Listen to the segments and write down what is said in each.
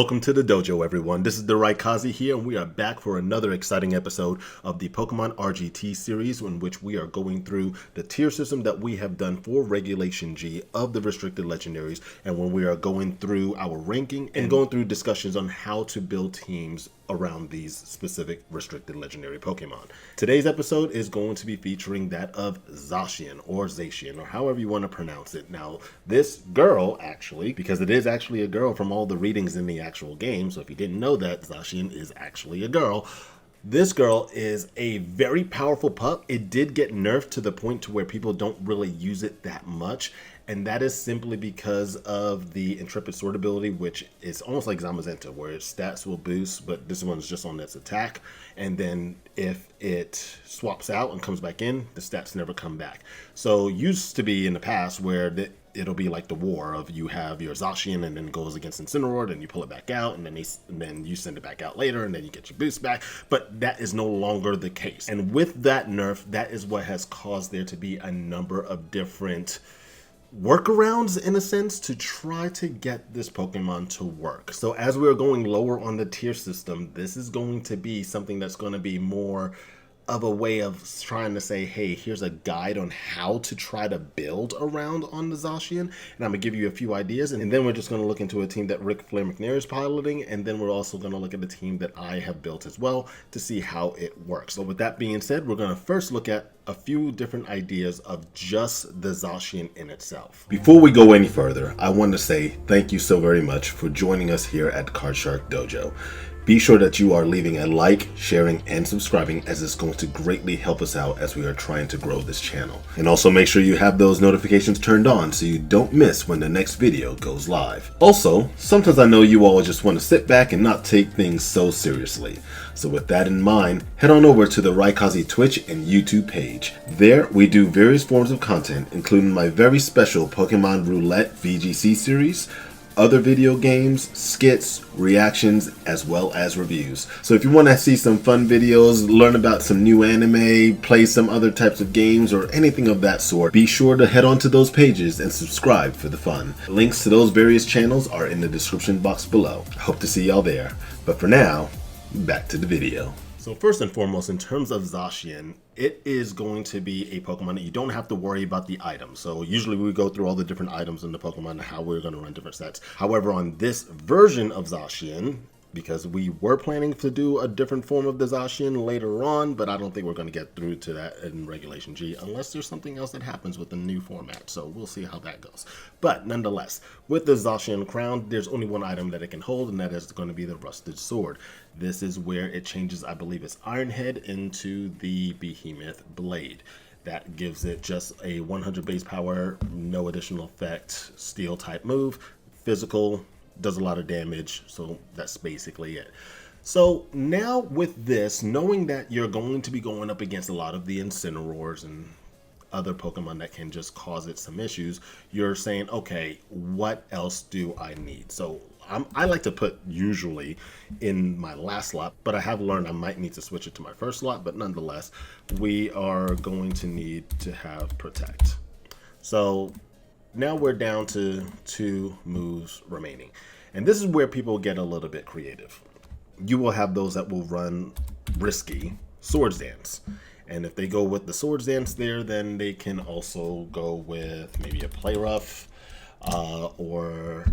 Welcome to the dojo, everyone. This is the R.G.T here, and we are back for another exciting episode of the Pokemon R.G.T series, in which we are going through the tier system that we have done for Regulation G of the restricted legendaries, and when we are going through our ranking and going through discussions on how to build teams around these specific restricted legendary Pokemon. Today's episode is going to be featuring that of Zacian, or Zacian, or however you want to pronounce it. Now, this girl, actually, because it is actually a girl from all the readings in the actual game, so if you didn't know that, Zacian is actually a girl. This girl is a very powerful pup. It did get nerfed to the point to where people don't really use it that much, and that is simply because of the Intrepid Sword ability, which is almost like Zamazenta, where its stats will boost, but this one's just on its attack, and then if it swaps out and comes back in, the stats never come back. So used to be in the past where it'll be like the war of you have your Zacian and then it goes against Incineroar, and you pull it back out, and then you send it back out later, and then you get your boost back. But that is no longer the case. And with that nerf, that is what has caused there to be a number of different workarounds, in a sense, to try to get this Pokemon to work. So as we're going lower on the tier system, this is going to be something that's going to be more of a way of trying to say, hey, here's a guide on how to try to build around on the Zacian, and I'm gonna give you a few ideas, and then we're just gonna look into a team that Rick Flair McNair is piloting, and then we're also gonna look at the team that I have built as well to see how it works. So with that being said, we're gonna first look at a few different ideas of just the Zacian in itself. Before we go any further, I want to say thank you so very much for joining us here at Card Shark Dojo. Be sure that you are leaving a like, sharing, and subscribing, as it's going to greatly help us out as we are trying to grow this channel. And also make sure you have those notifications turned on so you don't miss when the next video goes live. Also, sometimes I know you all just want to sit back and not take things so seriously. So with that in mind, head on over to the R.G.T Twitch and YouTube page. There, we do various forms of content, including my very special Pokemon Roulette VGC series, other video games, skits, reactions, as well as reviews. So if you want to see some fun videos, learn about some new anime, play some other types of games, or anything of that sort, be sure to head on to those pages and subscribe for the fun. Links to those various channels are in the description box below. I hope to see y'all there. But for now, back to the video. So first and foremost, in terms of Zacian, it is going to be a Pokemon that you don't have to worry about the items. So usually we go through all the different items in the Pokemon and how we're going to run different sets. However, on this version of Zacian, because we were planning to do a different form of the Zacian later on, but I don't think we're going to get through to that in Regulation G unless there's something else that happens with the new format. So we'll see how that goes. But nonetheless, with the Zacian crown, there's only one item that it can hold, and that is going to be the Rusted Sword. This is where it changes, I believe it's Iron Head into the Behemoth Blade. That gives it just a 100 base power, no additional effect, steel type move, physical, does a lot of damage, so that's basically it. So now with this, knowing that you're going to be going up against a lot of the Incineroars and other Pokemon that can just cause it some issues, you're saying, okay, what else do I need? So I like to put usually in my last slot, but I have learned I might need to switch it to my first slot, but nonetheless, we are going to need to have Protect. So now we're down to 2 moves remaining. And this is where people get a little bit creative. You will have those that will run risky Swords Dance. And if they go with the Swords Dance there, then they can also go with maybe a Play Rough. Or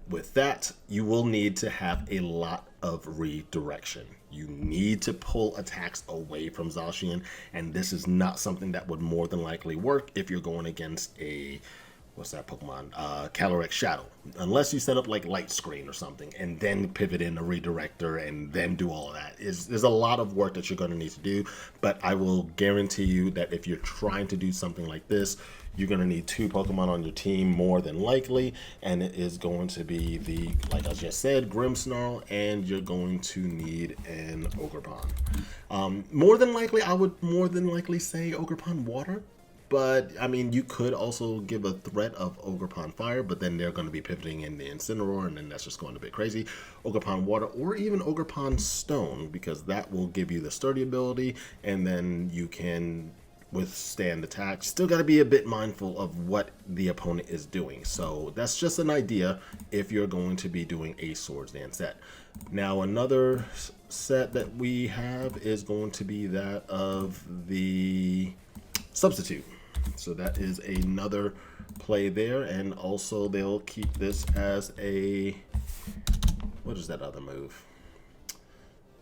with that, you will need to have a lot of redirection. You need to pull attacks away from Zacian. And this is not something that would more than likely work if you're going against a... what's that Pokemon? Calyrex Shadow. Unless you set up like Light Screen or something and then pivot in a redirector and then do all of that. There's a lot of work that you're going to need to do, but I will guarantee you that if you're trying to do something like this, you're going to need 2 Pokemon on your team more than likely, and it is going to be the, like I just said, Grimmsnarl, and you're going to need an Ogerpon. More than likely, I would more than likely say Ogerpon Water. But, I mean, you could also give a threat of Ogerpon Fire, but then they're going to be pivoting in the Incineroar, and then that's just going a bit crazy. Ogerpon Water, or even Ogerpon Stone, because that will give you the Sturdy ability, and then you can withstand attack. Still got to be a bit mindful of what the opponent is doing. So that's just an idea if you're going to be doing a Swords Dance set. Now another set that we have is going to be that of the Substitute. So that is another play there, and also they'll keep this as a, what is that other move?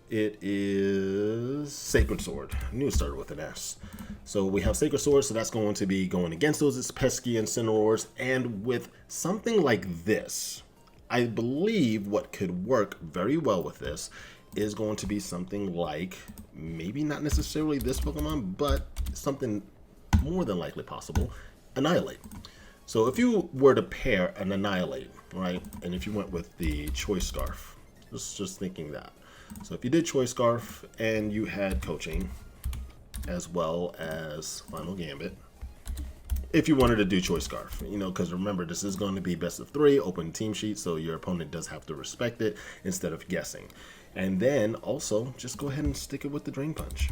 It is Sacred Sword. I knew it started with an S. So we have Sacred Sword, so that's going to be going against those pesky Incineroars. And with something like this, I believe what could work very well with this is going to be something like, maybe not necessarily this Pokemon, but something more than likely possible, Annihilate. So if you were to pair an Annihilate, right, and if you went with the Choice Scarf, just thinking that. So if you did Choice Scarf and you had Coaching as well as Final Gambit, if you wanted to do Choice Scarf, you know, because remember, this is going to be best of 3, open team sheet, so your opponent does have to respect it instead of guessing. And then also just go ahead and stick it with the Drain Punch.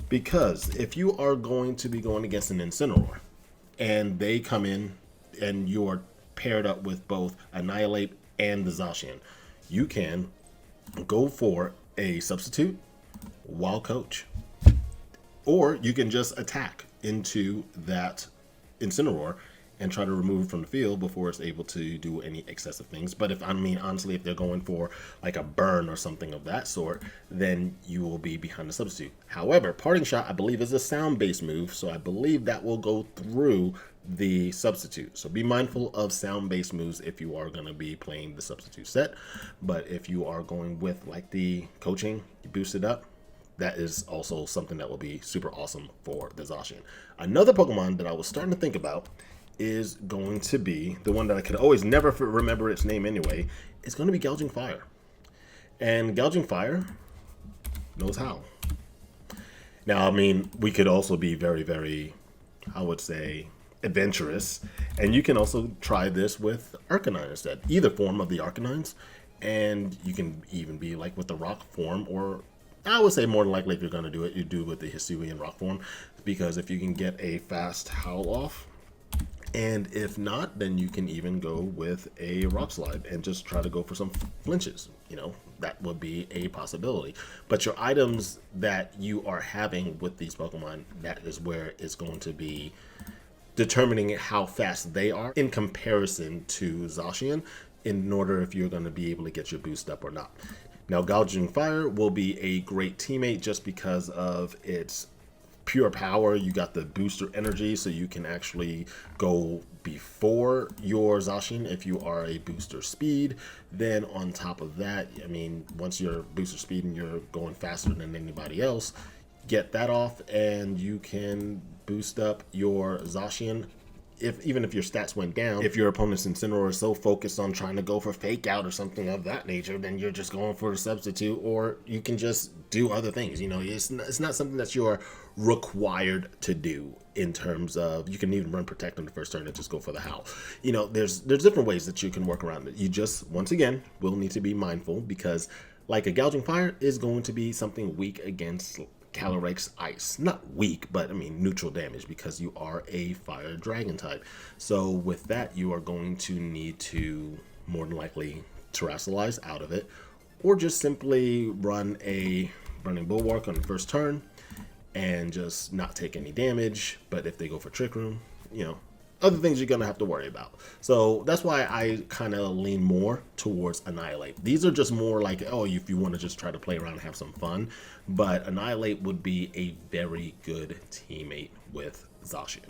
Because if you are going to be going against an Incineroar and they come in and you are paired up with both Annihilate and the Zacian, you can go for a Substitute while Coach. Or you can just attack into that Incineroar and try to remove it from the field before it's able to do any excessive things. But if, I mean, honestly, if they're going for like a burn or something of that sort, then you will be behind the Substitute. However, Parting Shot, I believe, is a sound-based move, so I believe that will go through the Substitute. So be mindful of sound-based moves if you are going to be playing the Substitute set. But if you are going with like the Coaching, you boost it up, that is also something that will be super awesome for the Zacian. Another Pokemon that I was starting to think about is going to be the one that I could always never remember its name anyway. It's going to be Gouging Fire. And Gouging Fire knows how. Now, I mean, we could also be very, very, I would say, adventurous. And you can also try this with Arcanine instead. Either form of the Arcanines. And you can even be like with the Rock form, or I would say more than likely if you're going to do it, you do it with the Hisuian Rock form. Because if you can get a fast Howl off, and if not, then you can even go with a Rock Slide and just try to go for some flinches. You know, that would be a possibility. But your items that you are having with these Pokemon, that is where it's going to be determining how fast they are in comparison to Zacian, in order if you're going to be able to get your boost up or not. Now, Gouging Fire will be a great teammate just because of its pure power. You got the booster energy, so you can actually go before your Zacian if you are a booster speed. Then on top of that, I mean, once you're booster speed and you're going faster than anybody else, get that off and you can boost up your Zacian. Even if your stats went down, if your opponent's Incineroar is so focused on trying to go for Fake Out or something of that nature, then you're just going for a Substitute, or you can just do other things. You know, it's not something that you're required to do in terms of, you can even run Protect on the first turn and just go for the Howl. You know, there's different ways that you can work around it. You just, once again, will need to be mindful, because like a Gouging Fire is going to be something weak against Calyrex Ice. Not weak, but I mean neutral damage, because you are a Fire Dragon type. So with that, you are going to need to more than likely Terrasilize out of it, or just simply run a Burning Bulwark on the first turn and just not take any damage. But if they go for Trick Room, you know, other things you're going to have to worry about. So that's why I kind of lean more towards Annihilate. These are just more like, oh, if you want to just try to play around and have some fun. But Annihilate would be a very good teammate with Zacian.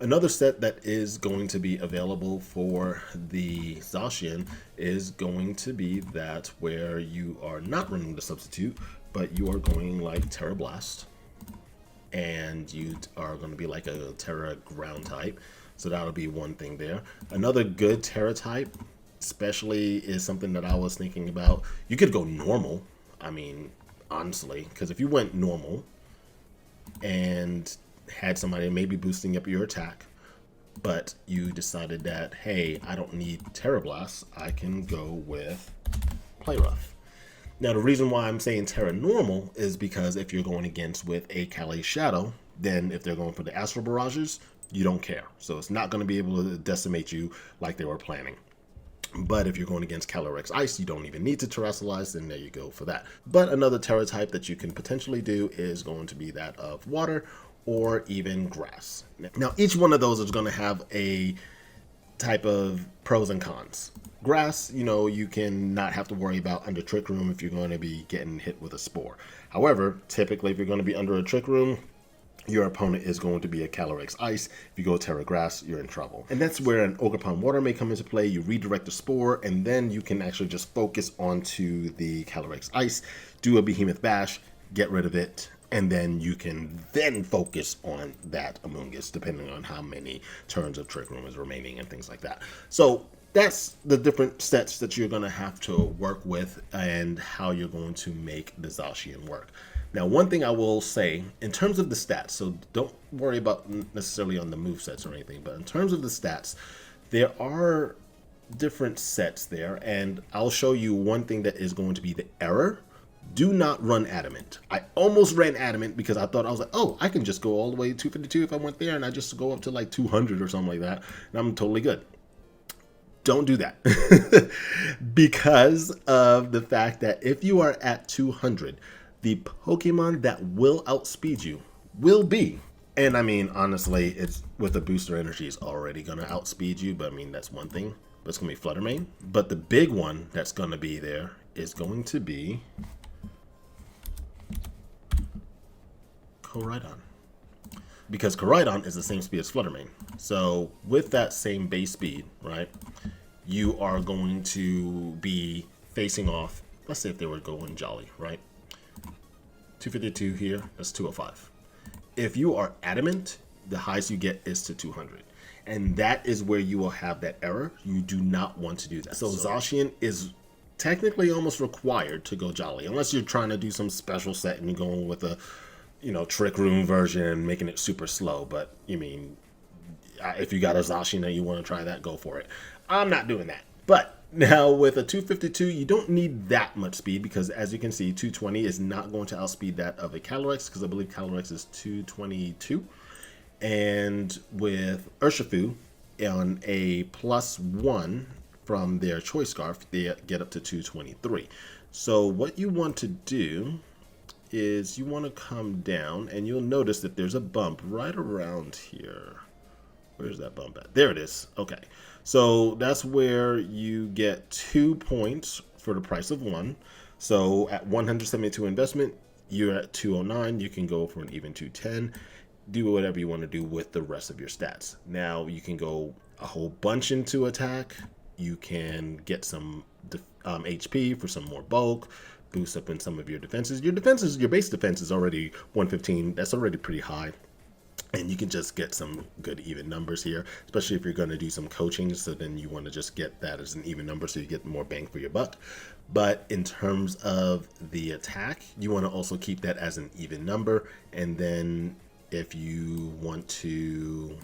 Another set that is going to be available for the Zacian is going to be that where you are not running the Substitute, but you are going like Terra Blast. And you are going to be like a Terra Ground type. So that'll be one thing there. Another good Terra type, especially, is something that I was thinking about. You could go normal. I mean, honestly, because if you went normal and had somebody maybe boosting up your attack, but you decided that, hey, I don't need Terra Blast, I can go with Play Rough. Now, the reason why I'm saying Terra Normal is because if you're going against with a Cali Shadow, Then if they're going for the Astral Barrages, you don't care. So it's not going to be able to decimate you like they were planning. But if you're going against Calyrex Ice, you don't even need to terrestrialize, then there you go for that. But another Terra type that you can potentially do is going to be that of water or even grass. Now, each one of those is going to have a type of pros and cons. Grass, you can not have to worry about under Trick Room if you're going to be getting hit with a spore. However, typically if you're going to be under a Trick Room, your opponent is going to be a Calyrex Ice. If you go Terra Grass, you're in trouble. And that's where an Ogerpon Water may come into play. You redirect the spore, and then you can actually just focus onto the Calyrex Ice, do a Behemoth Bash, get rid of it, and then you can then focus on that Amoonguss, depending on how many turns of Trick Room is remaining and things like that. So that's the different sets that you're going to have to work with and how you're going to make the Zacian work. Now, one thing I will say, in terms of the stats, so don't worry about necessarily on the movesets or anything, but in terms of the stats, there are different sets there, and I'll show you one thing that is going to be the error. Do not run Adamant. I almost ran Adamant because I was like, oh, I can just go all the way to 252 if I went there, and I just go up to like 200 or something like that, and I'm totally good. Don't do that because of the fact that if you are at 200, the Pokemon that will outspeed you will be, and I mean, honestly, it's with the booster energy, it's already going to outspeed you, but I mean, that's one thing, but it's going to be Fluttermane. But the big one that's going to be there is going to be Koraidon. Because Koraidon is the same speed as Fluttermane. So with that same base speed, right, you are going to be facing off, let's say if they were going Jolly, right? 252 here, that's 205. If you are Adamant, the highest you get is to 200. And that is where you will have that error. You do not want to do that. So Zacian is technically almost required to go Jolly, unless you're trying to do some special set and you're going with a, Trick Room version and making it super slow. But, if you got a Zacian and you want to try that, go for it. I'm not doing that. But now with a 252, you don't need that much speed because, as you can see, 220 is not going to outspeed that of a Calyrex because I believe Calyrex is 222. And with Urshifu on a +1 from their Choice Scarf, they get up to 223. So what you want to do is you want to come down, and you'll notice that there's a bump right around here. Where's that bump at? There it is. Okay. So that's where you get 2 points for the price of 1. So at 172 investment, you're at 209. You can go for an even 210. Do whatever you want to do with the rest of your stats. Now you can go a whole bunch into attack. You can get some HP for some more bulk, boost up in some of your defenses. Your base defense is already 115. That's already pretty high. And you can just get some good even numbers here, especially if you're going to do some coaching. So then you want to just get that as an even number so you get more bang for your buck. But in terms of the attack, you want to also keep that as an even number. And then if you want to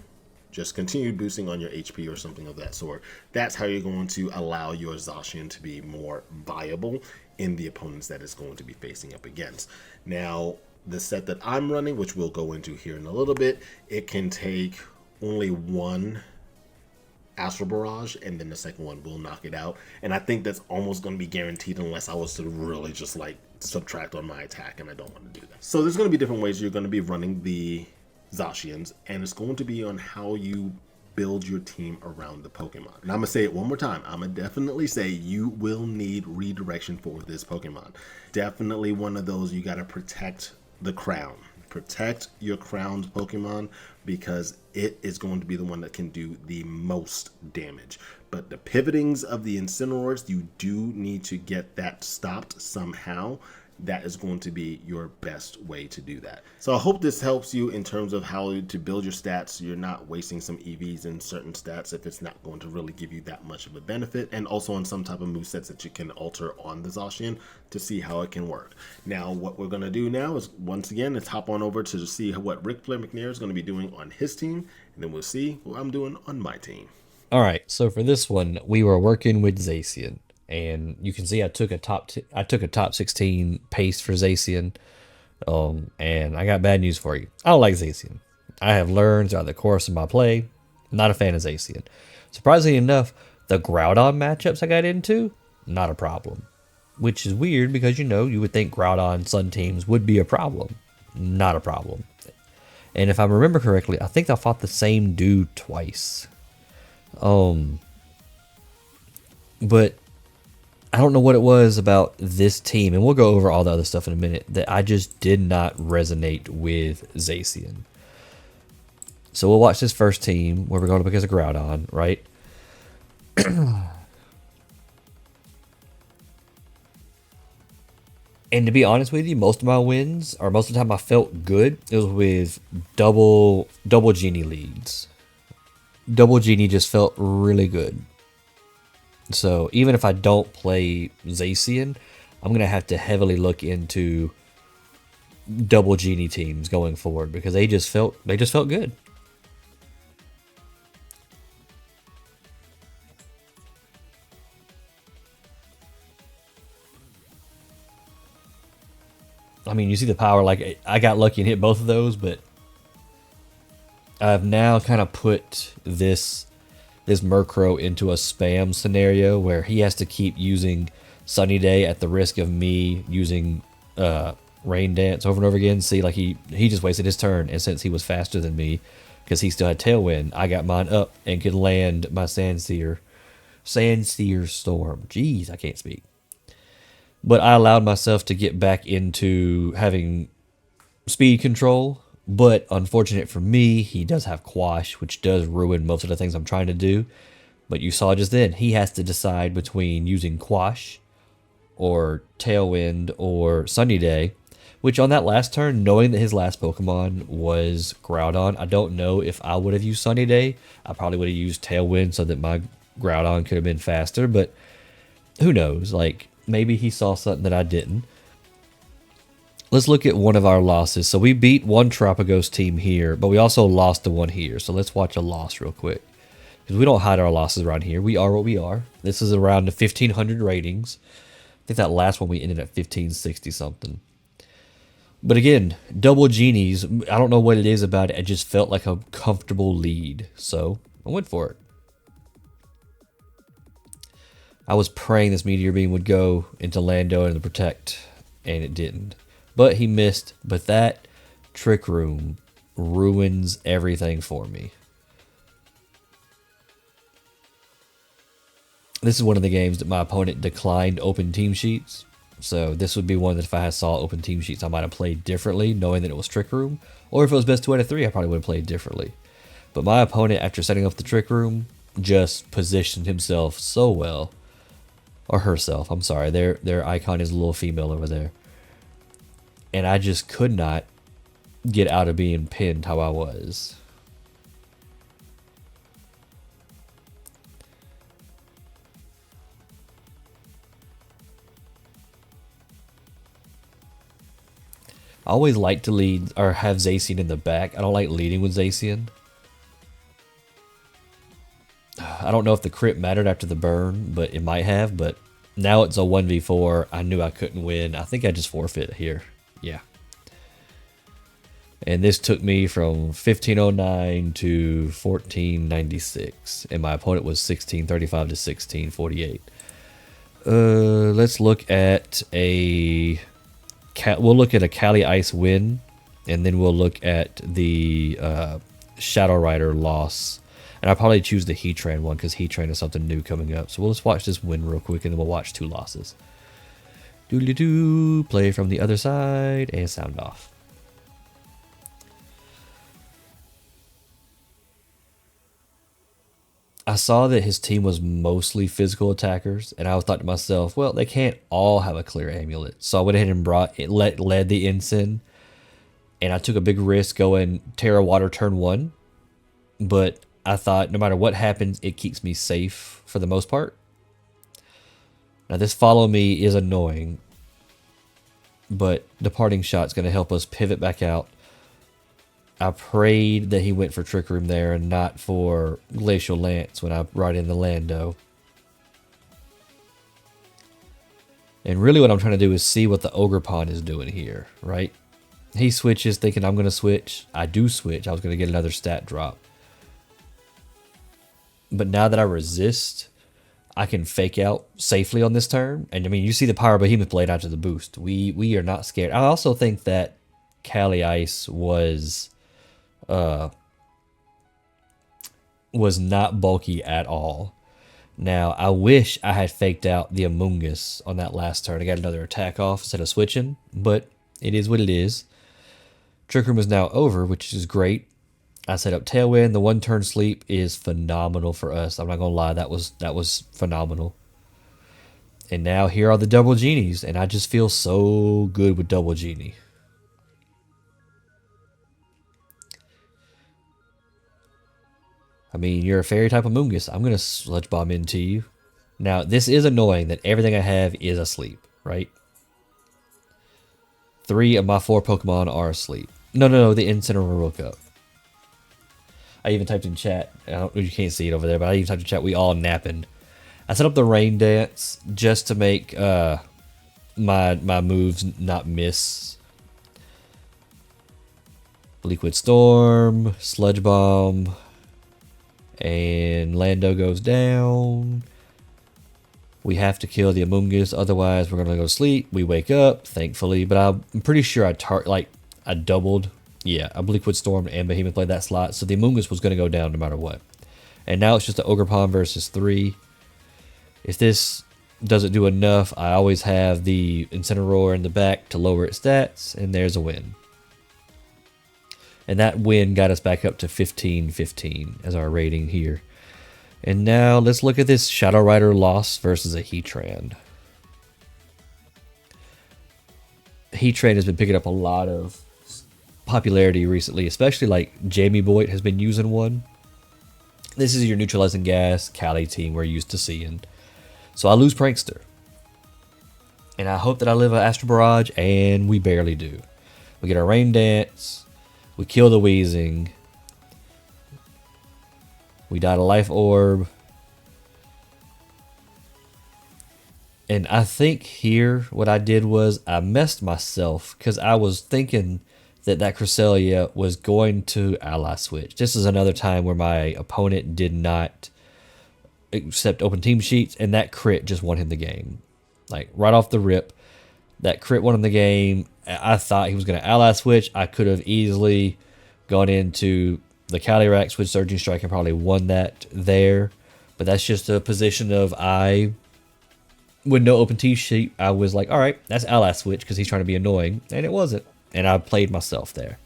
just continue boosting on your HP or something of that sort, that's how you're going to allow your Zacian to be more viable in the opponents that it's going to be facing up against. Now, the set that I'm running, which we'll go into here in a little bit, it can take only one Astral Barrage, and then the second one will knock it out. And I think that's almost going to be guaranteed unless I was to really just like subtract on my attack, and I don't want to do that. So there's going to be different ways you're going to be running the Zacians, and it's going to be on how you build your team around the Pokemon. And I'm going to say it one more time. I'm going to definitely say you will need redirection for this Pokemon. Definitely one of those you got to protect the crown. Protect your crowned Pokemon because it is going to be the one that can do the most damage. But the pivotings of the Incineroars, you do need to get that stopped somehow. That is going to be your best way to do that. So I hope this helps you in terms of how to build your stats. So you're not wasting some EVs in certain stats if it's not going to really give you that much of a benefit. And also on some type of movesets that you can alter on the Zacian to see how it can work. Now, what we're going to do now is, once again, let's hop on over to see what Ric Flair McNair is going to be doing on his team. And then we'll see what I'm doing on my team. All right, so for this one, we were working with Zacian, and you can see I took a top 16 pace for Zacian. And I got bad news for you. I don't like Zacian. I have learned throughout the course of my play, not a fan of Zacian. Surprisingly enough, the Groudon matchups I got into, not a problem. Which is weird because, you would think Groudon Sun teams would be a problem. Not a problem. And if I remember correctly, I think I fought the same dude twice. But I don't know what it was about this team, and we'll go over all the other stuff in a minute, that I just did not resonate with Zacian. So we'll watch this first team where we're going up against a Groudon, right? And to be honest with you, most of my wins, or most of the time I felt good, it was with double genie leads. Double genie just felt really good. So even if I don't play Zacian, I'm gonna have to heavily look into double genie teams going forward because they just felt good. I mean, you see the power. Like, I got lucky and hit both of those, but I've now kind of put this Murkrow into a spam scenario where he has to keep using Sunny Day at the risk of me using Rain Dance over and over again. See, like he just wasted his turn, and since he was faster than me, because he still had Tailwind, I got mine up and could land my Sandsear Storm. Jeez, I can't speak. But I allowed myself to get back into having speed control. But unfortunate for me, he does have Quash, which does ruin most of the things I'm trying to do. But you saw just then, he has to decide between using Quash or Tailwind or Sunny Day. Which on that last turn, knowing that his last Pokemon was Groudon, I don't know if I would have used Sunny Day. I probably would have used Tailwind so that my Groudon could have been faster. But who knows? Like, maybe he saw something that I didn't. Let's look at one of our losses. So we beat one Tropicos team here, but we also lost to one here. So let's watch a loss real quick. Because we don't hide our losses around here. We are what we are. This is around the 1,500 ratings. I think that last one we ended at 1,560 something. But again, double genies, I don't know what it is about it. It just felt like a comfortable lead. So I went for it. I was praying this Meteor Beam would go into Lando and Protect, and it didn't. But he missed. But that Trick Room ruins everything for me. This is one of the games that my opponent declined open team sheets. So this would be one that if I had saw open team sheets, I might have played differently, knowing that it was Trick Room. Or if it was best 2 out of 3, I probably would have played differently. But my opponent, after setting up the Trick Room, just positioned himself so well. Or herself, I'm sorry. Their icon is a little female over there. And I just could not get out of being pinned how I was. I always like to lead or have Zacian in the back. I don't like leading with Zacian. I don't know if the crit mattered after the burn, but it might have. But now it's a 1v4. I knew I couldn't win. I think I just forfeit here. Yeah. And this took me from 1509 to 1496. And my opponent was 1635 to 1648. Let's look at a... We'll look at a Cali Ice win. And then we'll look at the Shadow Rider loss. And I'll probably choose the Heatran one because Heatran is something new coming up. So we'll just watch this win real quick and then we'll watch 2 losses. Doodly-doo, play from the other side and sound off. I saw that his team was mostly physical attackers, and I thought to myself, well, they can't all have a clear amulet. So I went ahead and led the Ensign, and I took a big risk going Terra Water turn 1. But I thought no matter what happens, it keeps me safe for the most part. Now this follow me is annoying, but Departing Shot's going to help us pivot back out. I prayed that he went for Trick Room there and not for Glacial Lance when I brought in the Lando. And really what I'm trying to do is see what the Ogre Pond is doing here, right? He switches thinking I'm going to switch. I do switch. I was going to get another stat drop. But now that I resist, I can fake out safely on this turn. And I mean, you see the Pyro Behemoth Blade after the boost. We are not scared. I also think that Cali Ice was not bulky at all. Now, I wish I had faked out the Amoongus on that last turn. I got another attack off instead of switching, but it is what it is. Trick Room is now over, which is great. I set up Tailwind. The 1-turn sleep is phenomenal for us. I'm not going to lie, that was phenomenal. And now here are the double genies, and I just feel so good with double genie. I mean, you're a fairy type of Moongus. I'm going to Sludge Bomb into you. Now, this is annoying that everything I have is asleep, right? 3 of my 4 Pokemon are asleep. No, the Incineroar woke up. I even typed in chat. You can't see it over there, but I even typed in chat. We all napping. I set up the Rain Dance just to make my moves not miss. Liquid Storm, Sludge Bomb, and Lando goes down. We have to kill the Amoongus, otherwise we're gonna go to sleep. We wake up, thankfully, but I'm pretty sure I doubled. Yeah, I Liquid Storm and Behemoth played that slot, so the Amoongus was gonna go down no matter what. And now it's just an Ogerpon versus 3. If this doesn't do enough, I always have the Incineroar in the back to lower its stats, and there's a win. And that win got us back up to 15-15 as our rating here. And now let's look at this Shadow Rider loss versus a Heatran. Heatran has been picking up a lot of popularity recently, especially like Jamie Boyd has been using one. This is your neutralizing gas Cali team we're used to seeing. So I lose Prankster. And I hope that I live an Astral Barrage, and we barely do. We get our Rain Dance. We kill the Weezing. We died a Life Orb. And I think here what I did was I messed myself because I was thinking that Cresselia was going to ally switch. This is another time where my opponent did not accept open team sheets, and that crit just won him the game. Like right off the rip, that crit won him the game. I thought he was going to ally switch. I could have easily gone into the Calyrex with Surging Strike and probably won that there. But that's just a position of with no open T sheet, I was like, all right, that's ally switch because he's trying to be annoying. And it wasn't. And I played myself there.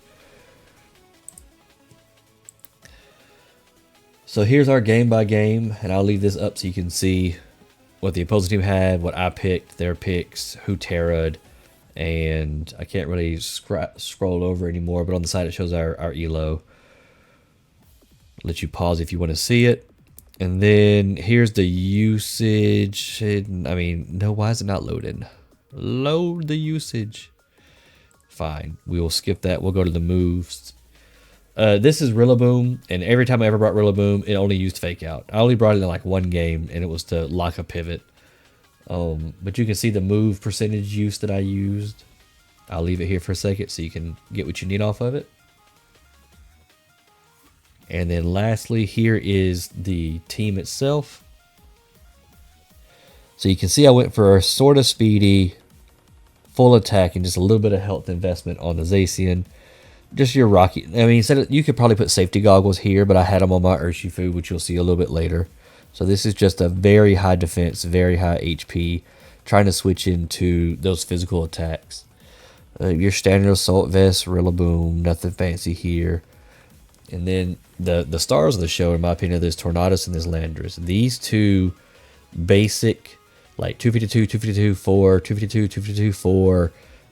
So here's our game by game. And I'll leave this up so you can see what the opposing team had, what I picked, their picks, who terra'd. And I can't really scroll over anymore, but on the side it shows our elo. Let you pause if you want to see it. And then here's the usage. I mean, no, why is it not loading? Load the usage. Fine, we will skip that. We'll go to the moves. This is Rillaboom, and every time I ever brought Rillaboom, it only used Fake Out. I only brought it in like one game, and it was to lock a pivot. But you can see the move percentage use that I used. I'll leave it here for a second so you can get what you need off of it. And then lastly, here is the team itself. So you can see I went for a sort of speedy, full attack, and just a little bit of health investment on the Zacian. Just your Rocky. I mean, you could probably put safety goggles here, but I had them on my Urshifu, which you'll see a little bit later. So this is just a very high defense, very high HP, trying to switch into those physical attacks. Your standard Assault Vest, Rillaboom, nothing fancy here. And then the stars of the show, in my opinion, are this Tornadus and this Landorus. These two basic, like 252, 252, 4, 252, 252, 4,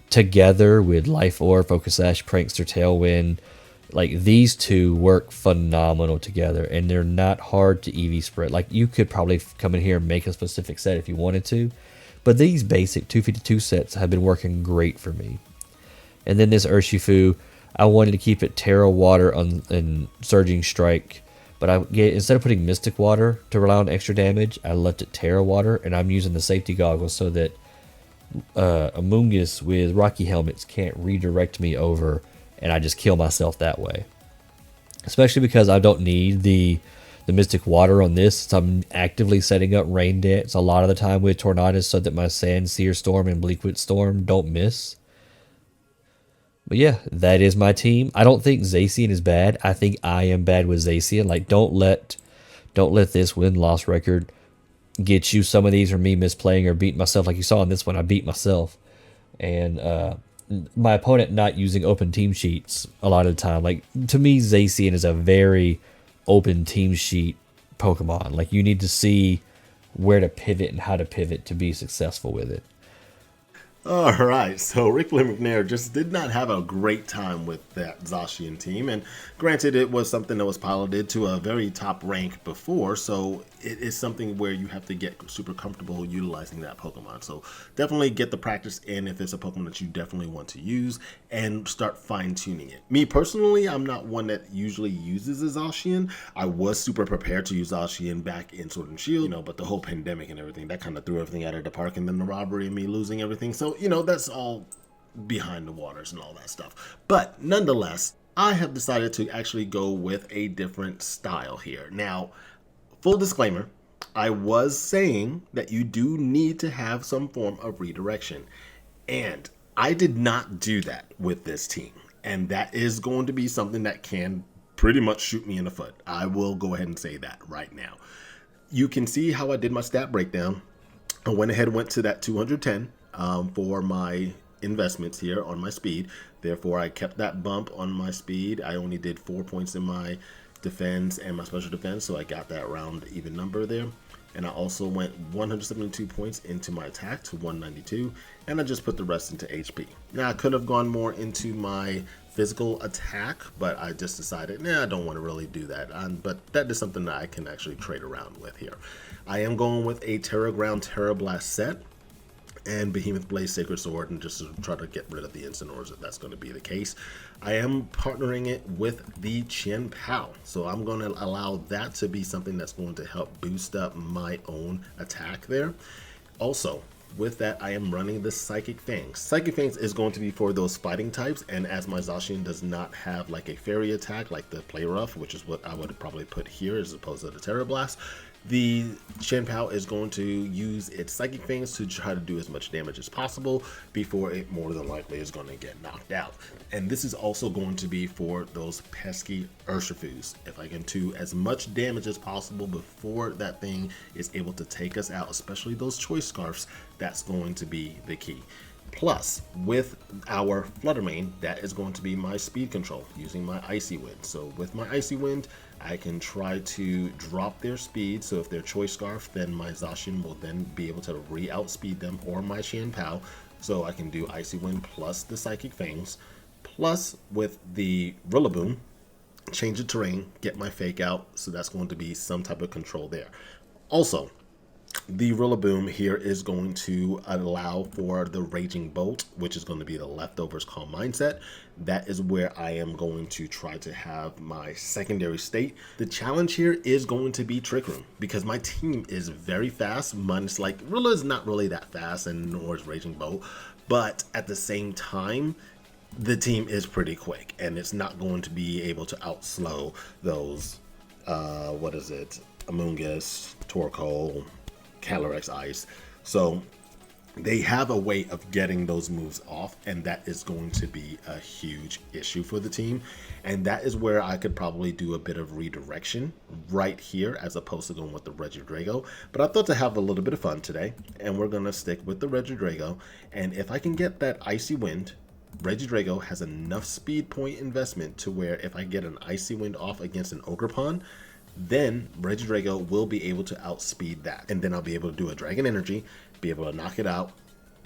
together with Life Orb, Focus Sash, Prankster, Tailwind. Like, these two work phenomenal together, and they're not hard to EV spread. Like, you could probably come in here and make a specific set if you wanted to, but these basic 252 sets have been working great for me. And then this Urshifu, I wanted to keep it Terra Water and Surging Strike, but instead of putting Mystic Water to rely on extra damage, I left it Terra Water, and I'm using the safety goggles so that Amoonguss with Rocky Helmets can't redirect me over, and I just kill myself that way. Especially because I don't need the Mystic Water on this, since I'm actively setting up rain dance a lot of the time with Tornadus so that my Sand Seer Storm and Bleakwood Storm don't miss. But yeah, that is my team. I don't think Zacian is bad. I think I am bad with Zacian. Like, don't let this win-loss record get you. Some of these are me misplaying or beating myself. Like you saw in this one, I beat myself. And my opponent not using open team sheets a lot of the time. Like, to me, Zacian is a very open team sheet Pokemon. Like, you need to see where to pivot and how to pivot to be successful with it. All right, so Rick McNair just did not have a great time with that Zacian team, and granted, it was something that was piloted to a very top rank before, so it is something where you have to get super comfortable utilizing that Pokemon. So definitely get the practice in if it's a Pokemon that you definitely want to use, and start fine-tuning it. Me personally, I'm not one that usually uses a Zacian. I was super prepared to use Zacian back in Sword and Shield, but the whole pandemic and everything, that kind of threw everything out of the park, and then the robbery and me losing everything. So, that's all behind the waters and all that stuff. But nonetheless, I have decided to actually go with a different style here. Now, full disclaimer, I was saying that you do need to have some form of redirection. And I did not do that with this team. And that is going to be something that can pretty much shoot me in the foot. I will go ahead and say that right now. You can see how I did my stat breakdown. I went ahead and went to that 210 for my investments here on my speed. Therefore, I kept that bump on my speed. I only did 4 points in my defense and my special defense, so I got that round even number there. And I also went 172 points into my attack to 192, and I just put the rest into HP. Now, I could have gone more into my physical attack, but I just decided, I don't want to really do that. But that is something that I can actually trade around with here. I am going with a Terra Ground Terra Blast set and Behemoth Blaze Sacred Sword, and just to try to get rid of the Incineroars if that's going to be the case. I am partnering it with the Chien Pao, so I'm going to allow that to be something that's going to help boost up my own attack there. Also, with that, I am running the Psychic Fangs. Psychic Fangs is going to be for those fighting types, and as my Zacian does not have like a fairy attack like the Play Rough, which is what I would probably put here as opposed to the Terra Blast, the Chien Pao is going to use its Psychic Fangs to try to do as much damage as possible before it more than likely is going to get knocked out. And this is also going to be for those pesky Urshifus. If I can do as much damage as possible before that thing is able to take us out, especially those Choice Scarfs, that's going to be the key. Plus, with our Flutter Mane, that is going to be my speed control using my Icy Wind. So with my Icy Wind, I can try to drop their speed. So if they're Choice Scarf, then my Zacian will then be able to outspeed them, or my Chien Pao. So I can do Icy Wind plus the Psychic Fangs. Plus, with the Rillaboom, change the terrain, get my Fake out. So that's going to be some type of control there. Also, the Rillaboom here is going to allow for the Raging Bolt, which is going to be the Leftovers Calm Mindset. That is where I am going to try to have my secondary state. The challenge here is going to be Trick Room, because my team is very fast. Mine's like, Rilla is not really that fast, and nor is Raging Bolt. But at the same time, the team is pretty quick, and it's not going to be able to outslow those, Amoonguss, Torkoal, Calyrex Ice. So they have a way of getting those moves off, and that is going to be a huge issue for the team. And that is where I could probably do a bit of redirection right here, as opposed to going with the Regidrago. But I thought to have a little bit of fun today, and we're going to stick with the Regidrago. And if I can get that Icy Wind, Regidrago has enough speed point investment to where if I get an Icy Wind off against an Ogerpon, then Regidrago will be able to outspeed that. And then I'll be able to do a Dragon Energy, be able to knock it out.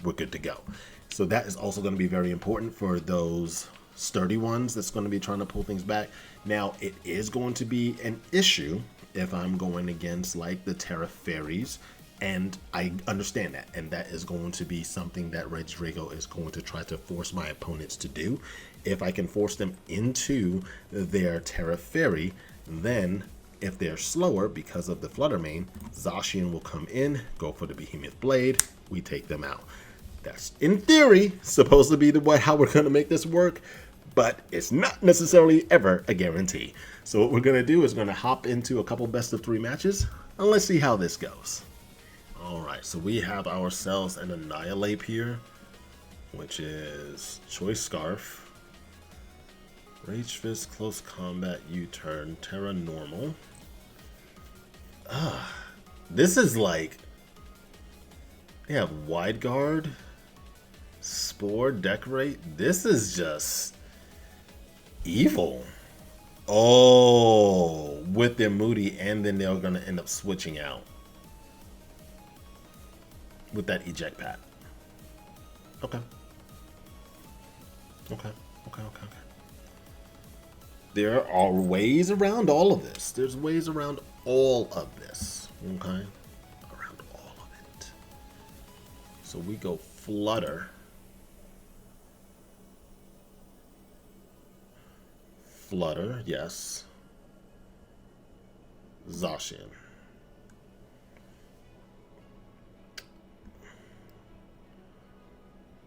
We're good to go. So that is also going to be very important for those sturdy ones that's going to be trying to pull things back. Now, it is going to be an issue if I'm going against like the Terra Fairies, and I understand that. And that is going to be something that Regidrago is going to try to force my opponents to do. If I can force them into their Terra Fairy, then if they're slower because of the Flutter Mane, Zacian will come in, go for the Behemoth Blade, we take them out. That's, in theory, supposed to be the way how we're going to make this work, but it's not necessarily ever a guarantee. So what we're going to do is going to hop into a couple best of 3 matches, and let's see how this goes. Alright, so we have ourselves an Annihilate here, which is Choice Scarf, Rage Fist, Close Combat, U-Turn, Terra Normal. This is like, they have Wide Guard, Spore, Decorate. This is just evil. Oh, with their Moody, and then they're going to end up switching out with that Eject Pat. Okay. Okay. There are ways around all of this. There's ways around all of this. Okay? Around all of it. So we go Flutter. Flutter, yes. Zacian.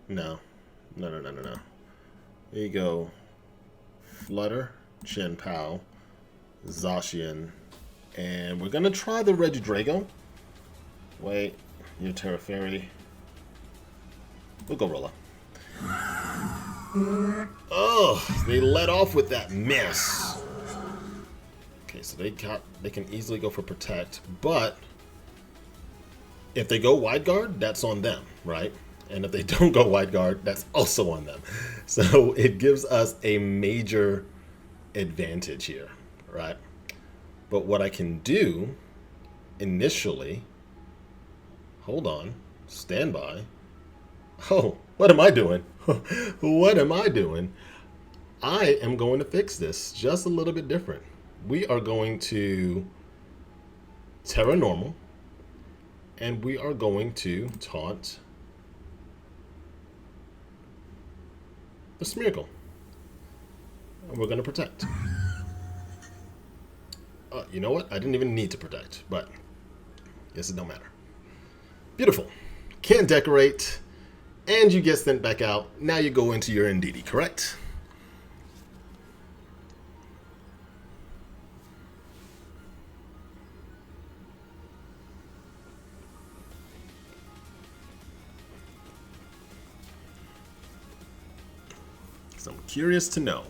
No. There you go. Flutter, Chen Pao, Zacian, and we're gonna try the Regidrago. Wait, your Terra Fairy. We'll go Rolla. Oh, they let off with that miss. Okay, so they can easily go for Protect, but if they go Wide Guard, that's on them, right? And if they don't go Wide Guard, that's also on them. So it gives us a major advantage here, right? But what I can do initially, hold on, stand by. Oh, what am I doing? What am I doing? I am going to fix this just a little bit different. We are going to Terra Normal, and we are going to taunt the Smeargle. And we're going to protect. You know what? I didn't even need to protect, but guess it don't matter. Beautiful. Can't decorate, and you get sent back out. Now you go into your Ndidi, correct? So I'm curious to know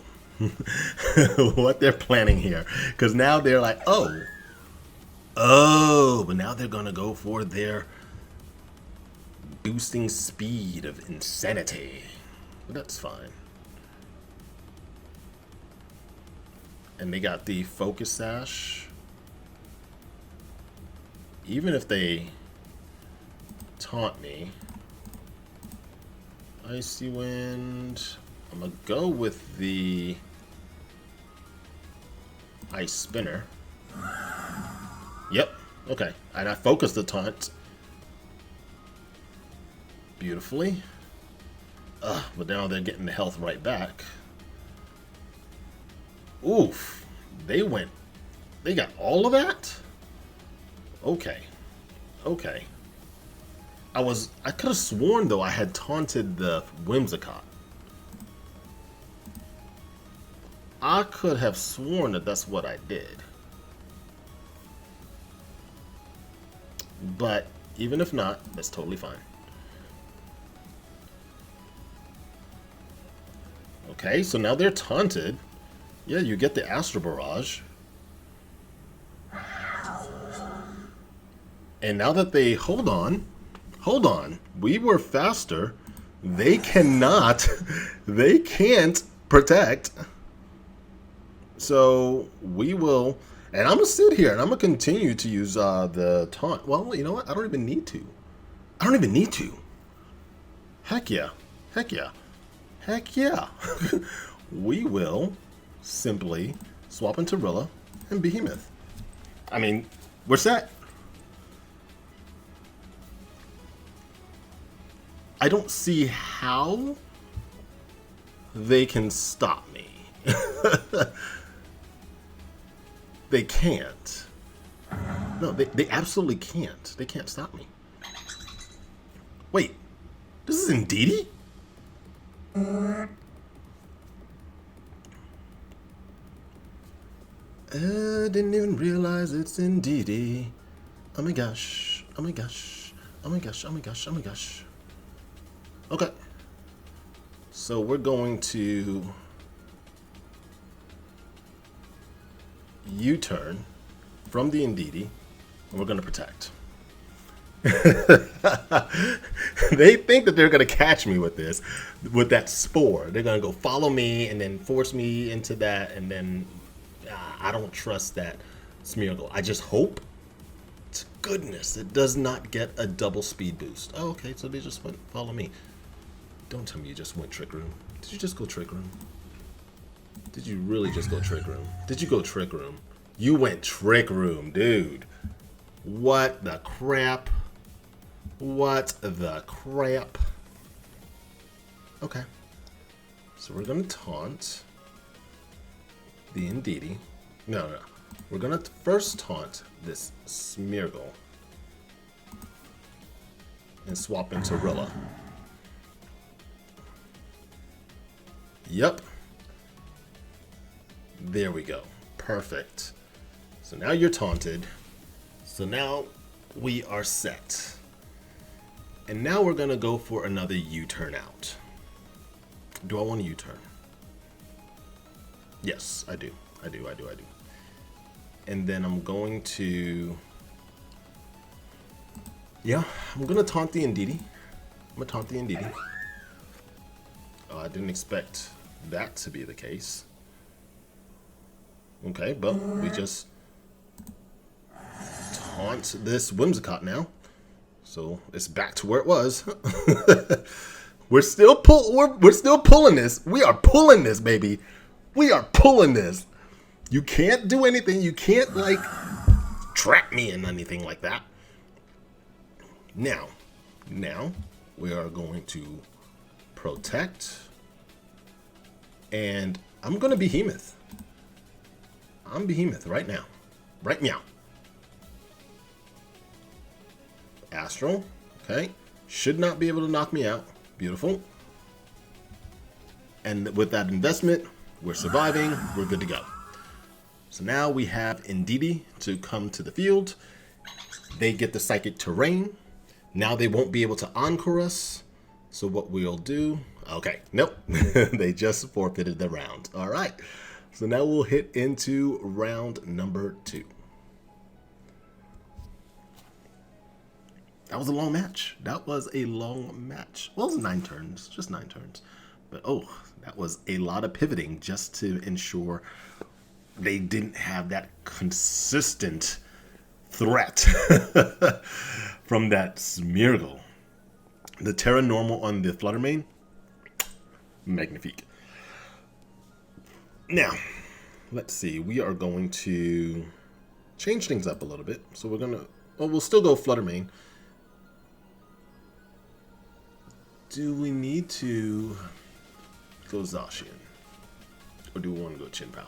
what they're planning here, because now they're like, oh, but now they're gonna go for their boosting speed of insanity. But that's fine. And they got the Focus Sash. Even if they taunt me, Icy Wind. I'm gonna go with the Ice Spinner. Yep. Okay. And I focused the taunt beautifully. But now they're getting the health right back. Oof. They got all of that? Okay. Okay. I could have sworn though I had taunted the Whimsicott. I could have sworn that that's what I did. But even if not, that's totally fine. Okay, so now they're taunted. Yeah, you get the Astro Barrage. And now that they... Hold on. We were faster. They cannot... They can't protect... So we will, and I'm gonna sit here and I'm gonna continue to use the taunt. Well, you know what? I don't even need to. Heck yeah. We will simply swap into Rilla and Behemoth. I mean, we're set. I don't see how they can stop me. They can't. No, they absolutely can't. They can't stop me. Wait, This is Indeedee? Didn't even realize it's Indeedee. Oh my gosh. Oh my gosh. Oh my gosh. Oh my gosh. Oh my gosh. Okay. So we're going to U-turn from the Indeedee, and we're going to protect. They think that they're going to catch me with this, with that spore. They're going to go follow me and then force me into that, and then I don't trust that Smeargle. I just hope to goodness it does not get a double speed boost. Oh, okay, so they just went follow me. Don't tell me you just went Trick Room. Did you just go Trick Room? Did you really just go Trick Room? Did you go Trick Room? You went Trick Room, dude. What the crap? What the crap? Okay. So we're going to taunt the Indeedee. No. We're going to first taunt this Smeargle and swap into Rilla. Yep. There we go. Perfect. So now you're taunted. So now we are set. And now we're going to go for another U-turn out. Do I want a U-turn? Yes, I do. I do. And then I'm going to... Yeah, I'm going to taunt the Indeedee. Oh, I didn't expect that to be the case. Okay, but we just taunt this Whimsicott now. So it's back to where it was. We're still pulling this. We are pulling this, baby. We are pulling this. You can't do anything. You can't like trap me in anything like that. Now we are going to protect, and I'm gonna Behemoth. I'm Behemoth right now. Right meow. Astral. Okay. Should not be able to knock me out. Beautiful. And with that investment, we're surviving. We're good to go. So now we have Indeedee to come to the field. They get the Psychic Terrain. Now they won't be able to Encore us. So what we'll do... Okay. Nope. They just forfeited the round. All right. So now we'll hit into round number 2. That was a long match. Well, it was 9 turns. Just 9 turns. But, oh, that was a lot of pivoting just to ensure they didn't have that consistent threat from that Smeargle. The Terra Normal on the Fluttermane, magnifique. Now, let's see. We are going to change things up a little bit. So we'll still go Fluttermane. Do we need to go Zacian? Or do we want to go Chin Pao?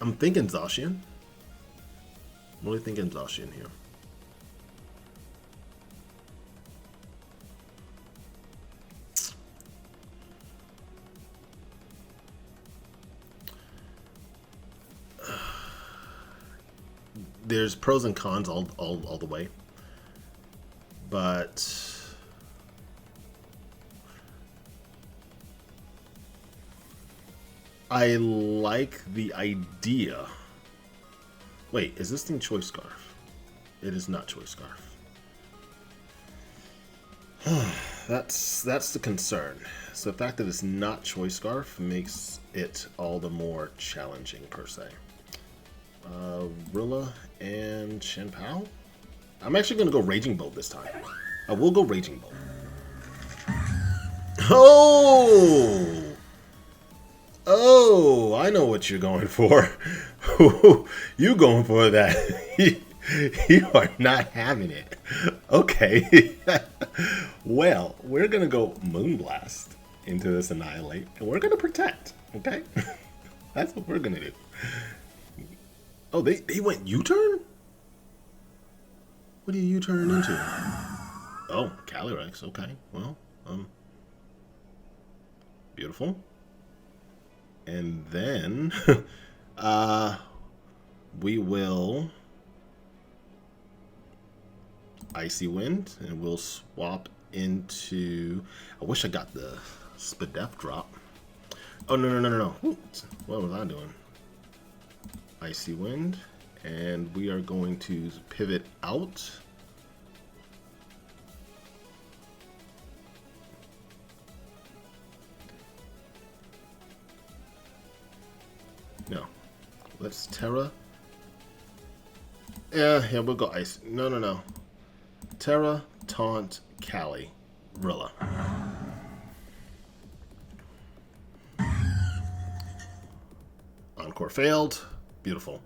I'm thinking Zacian. I'm really thinking Zacian here. There's pros and cons all the way. But I like the idea. Wait, is this thing Choice Scarf? It is not Choice Scarf. That's the concern. So the fact that it's not Choice Scarf makes it all the more challenging per se. Rilla and Chin Pao? I'm actually going to go Raging Bolt this time. I will go Raging Bolt. Oh! Oh, I know what you're going for. You going for that. You are not having it. Okay. Well, we're going to go Moonblast into this Annihilate, and we're going to protect. Okay? That's what we're going to do. Oh, they went U-turn? What are you turning into? Oh, Calyrex. Okay. Well, beautiful. And then we will Icy Wind, and we'll swap into. I wish I got the Spadef drop. Oh, no. Oops. What was I doing? Icy Wind, and we are going to pivot out. No. Let's Terra. Yeah, we'll go Ice. No. Terra, Taunt, Cali, Rilla. Encore failed. Beautiful.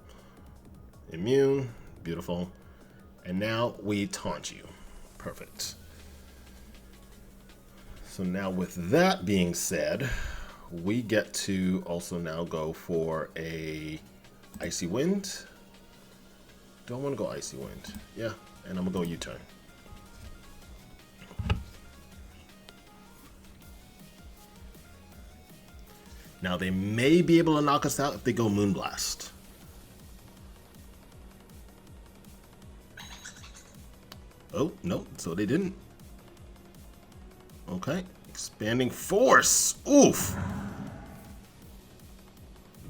Immune. Beautiful. And now we taunt you. Perfect. So now with that being said, we get to also now go for a Icy Wind. Do I want to go Icy Wind? Yeah, and I'm going to go U-turn. Now they may be able to knock us out if they go Moonblast. Oh, no, so they didn't. Okay, Expanding Force. Oof.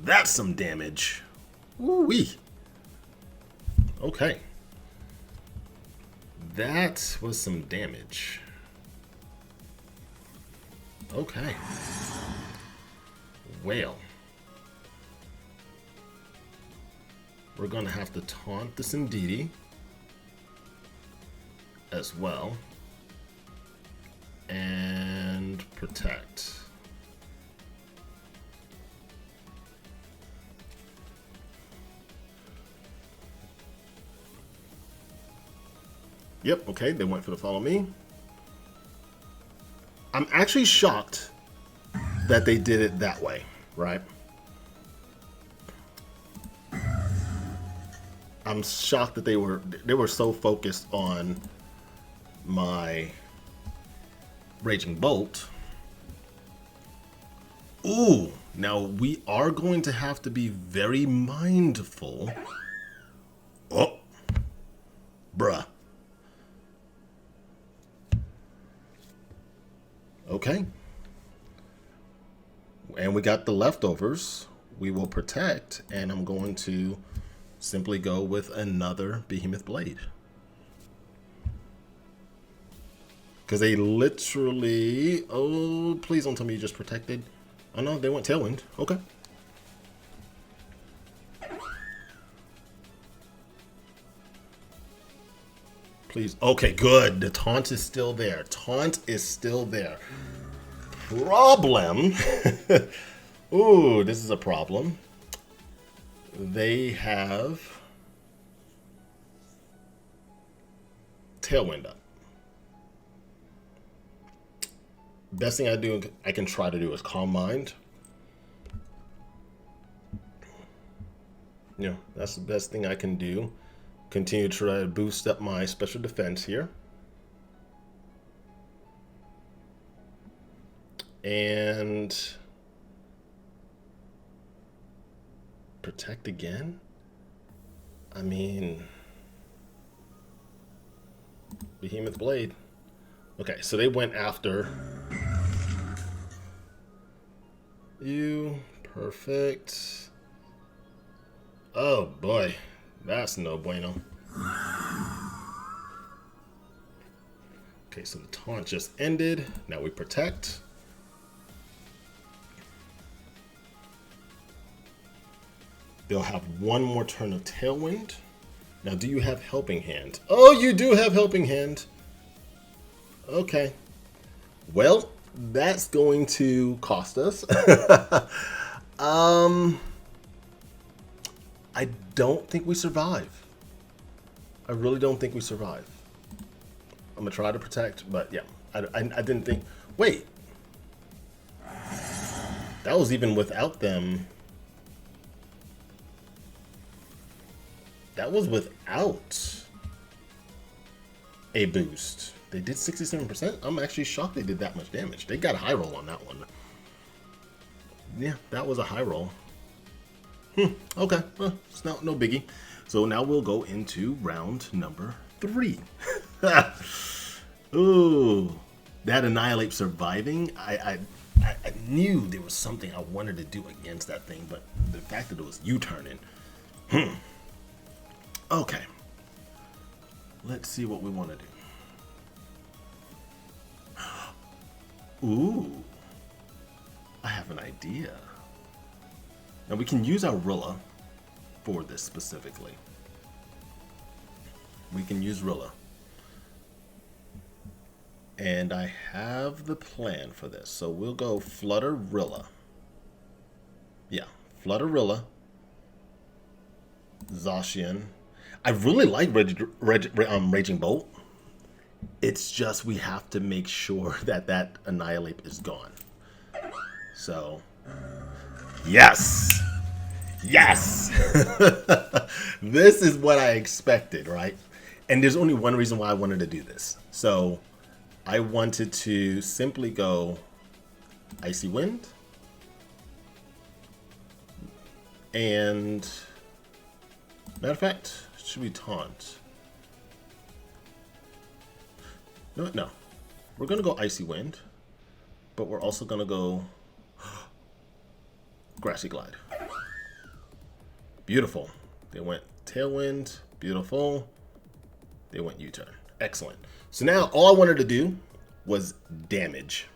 That's some damage. Ooh-wee. Okay. That was some damage. Okay. Well. We're going to have to taunt this Indeedee as well. And protect. Yep, okay, they went for the follow me. I'm actually shocked that they did it that way, right? I'm shocked that they were so focused on my Raging Bolt. Ooh, now we are going to have to be very mindful. Oh, bruh. Okay. And we got the leftovers. We will protect, and I'm going to simply go with another Behemoth Blade. Because they literally... Oh, please don't tell me you just protected. Oh no, they went Tailwind. Okay. Please. Okay, good. The taunt is still there. Taunt is still there. Problem. Ooh, this is a problem. They have Tailwind up. Best thing I can try to do is Calm Mind. Yeah, that's the best thing I can do. Continue to try to boost up my special defense here. And protect again? I mean, Behemoth Blade. Okay, so they went after you. Perfect. Oh boy, that's no bueno. Okay, so the taunt just ended. Now we protect. They'll have one more turn of Tailwind. Now, do you have Helping Hand? Oh, you do have Helping Hand. Okay. Well, that's going to cost us. I don't think we survive. I really don't think we survive. I'm going to try to protect, but yeah. I didn't think... Wait. That was even without them... That was without a boost. They did 67%. I'm actually shocked they did that much damage. They got a high roll on that one. Yeah, that was a high roll. Okay, well, it's no biggie. So now we'll go into round number 3. Ooh, that Annihilate surviving. I knew there was something I wanted to do against that thing, but the fact that it was U-turning. Okay. Let's see what we want to do. Ooh. I have an idea. Now we can use our Rilla for this specifically. We can use Rilla. And I have the plan for this. So we'll go Flutter Rilla. Yeah, Flutter Rilla. Zacian. I really like Raging Bolt. It's just we have to make sure that that Annihilate is gone. So, yes! Yes! This is what I expected, right? And there's only one reason why I wanted to do this. So, I wanted to simply go Icy Wind. And, matter of fact, should we taunt? No. We're going to go Icy Wind. But we're also going to go Grassy Glide. Beautiful. They went Tailwind. Beautiful. They went U-turn. Excellent. So now all I wanted to do was damage.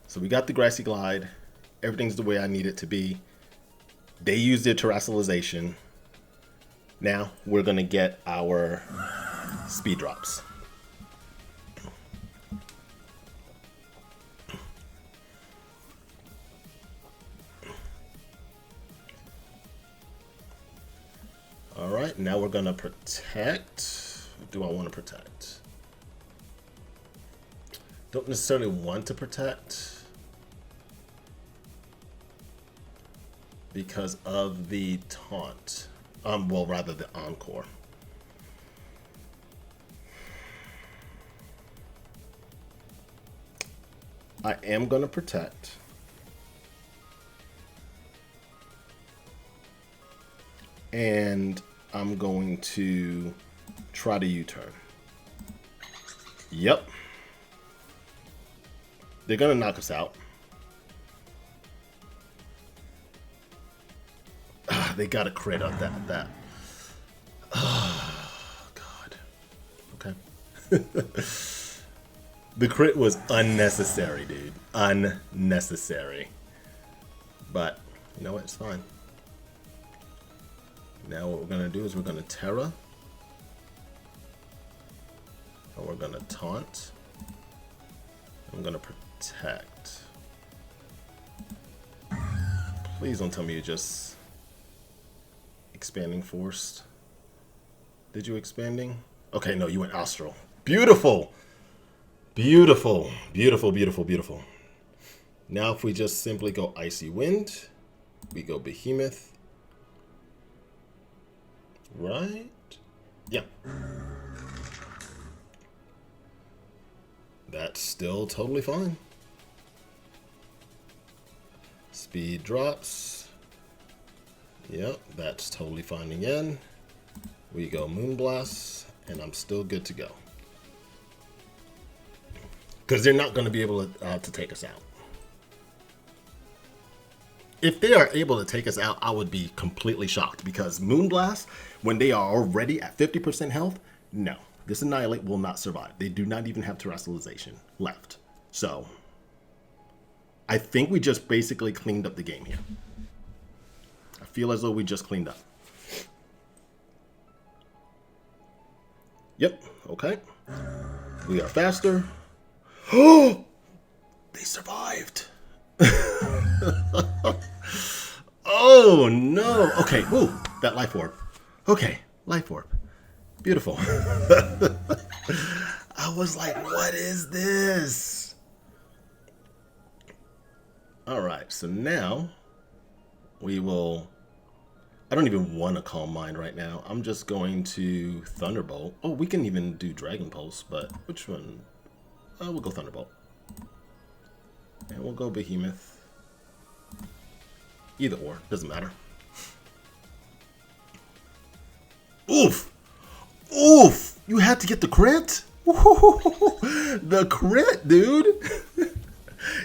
So we got the Grassy Glide. Everything's the way I need it to be. They used their terrestrialization. Now we're going to get our speed drops. All right, now we're going to protect. What do I want to protect? Don't necessarily want to protect because of the taunt. Well, rather the encore. I am going to protect. And I'm going to try to U-turn. Yep. They're going to knock us out. They got a crit on that. Oh, God. Okay. The crit was unnecessary, dude. Unnecessary. But, you know what? It's fine. Now what we're going to do is we're going to Terra. And we're going to Taunt. I'm going to Protect. Please don't tell me you're just expanding Forced. Did you expanding? Okay, no, you went Astral. Beautiful! Beautiful. Beautiful, beautiful, beautiful. Now if we just simply go Icy Wind, we go Behemoth. Right? Yeah. That's still totally fine. Speed drops. Yep, that's totally fine again. We go Moonblast, and I'm still good to go. Because they're not going to be able to take us out. If they are able to take us out, I would be completely shocked. Because Moonblast, when they are already at 50% health, no. This Annihilate will not survive. They do not even have terrestrialization left. So, I think we just basically cleaned up the game here. I feel as though we just cleaned up. Yep, okay. We are faster. Oh! They survived. Oh, no. Okay, ooh, that Life Orb. Okay, Life Orb. Beautiful. I was like, what is this? All right, so now we will I don't even want to Calm Mind right now. I'm just going to Thunderbolt. Oh, we can even do Dragon Pulse, but which one? We'll go Thunderbolt. And we'll go Behemoth. Either or, doesn't matter. Oof! Oof! You had to get the crit? The crit, dude!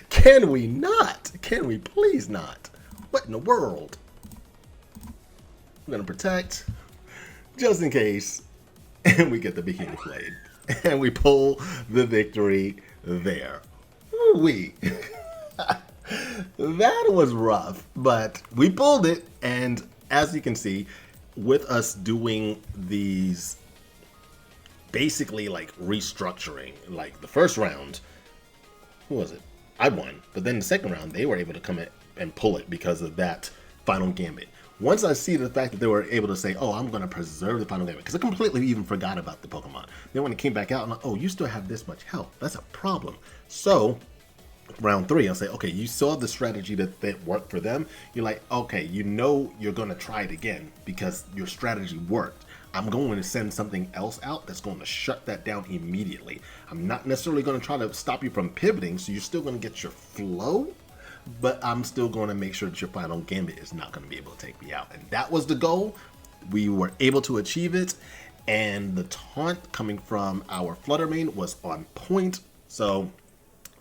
Can we not? Can we please not? What in the world? I'm gonna protect, just in case, and we get the Behemoth Blade. And we pull the victory there. Ooh-wee. That was rough, but we pulled it, and as you can see, with us doing these basically like restructuring, like the first round, who was it? I won, but then the second round, they were able to come in and pull it because of that final gambit. Once I see the fact that they were able to say, oh, I'm going to preserve the final gambit, because I completely even forgot about the Pokemon. Then when it came back out, I'm like, oh, you still have this much health. That's a problem. So round 3, I'll say, okay, you saw the strategy that worked for them. You're like, okay, you know you're going to try it again because your strategy worked. I'm going to send something else out that's going to shut that down immediately. I'm not necessarily going to try to stop you from pivoting, so you're still going to get your flow, but I'm still going to make sure that your final gambit is not going to be able to take me out. And that was the goal. We were able to achieve it, and the taunt coming from our Fluttermane was on point, so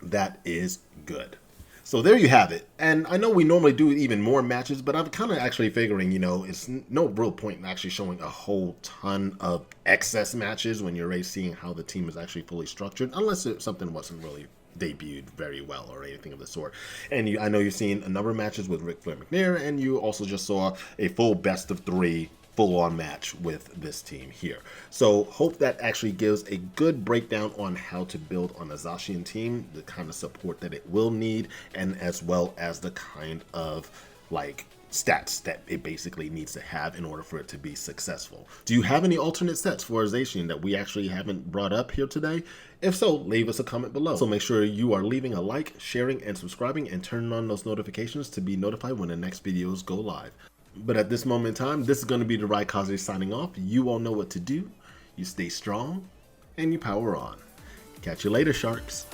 that is good. So there you have it. And I know we normally do even more matches, but I'm kind of actually figuring, you know, it's no real point in actually showing a whole ton of excess matches when you're already seeing how the team is actually fully structured, unless something wasn't really debuted very well or anything of the sort. And I know you've seen a number of matches with Ric Flair McNair, and you also just saw a full best of 3 full-on match with this team here. So hope that actually gives a good breakdown on how to build on a Zacian team, the kind of support that it will need, and as well as the kind of like stats that it basically needs to have in order for it to be successful. Do you have any alternate sets for Zacian that we actually haven't brought up here today? If so, leave us a comment below. So make sure you are leaving a like, sharing, and subscribing, and turning on those notifications to be notified when the next videos go live. But at this moment in time, this is going to be the R.G.T signing off. You all know what to do. You stay strong, and you power on. Catch you later, Sharks.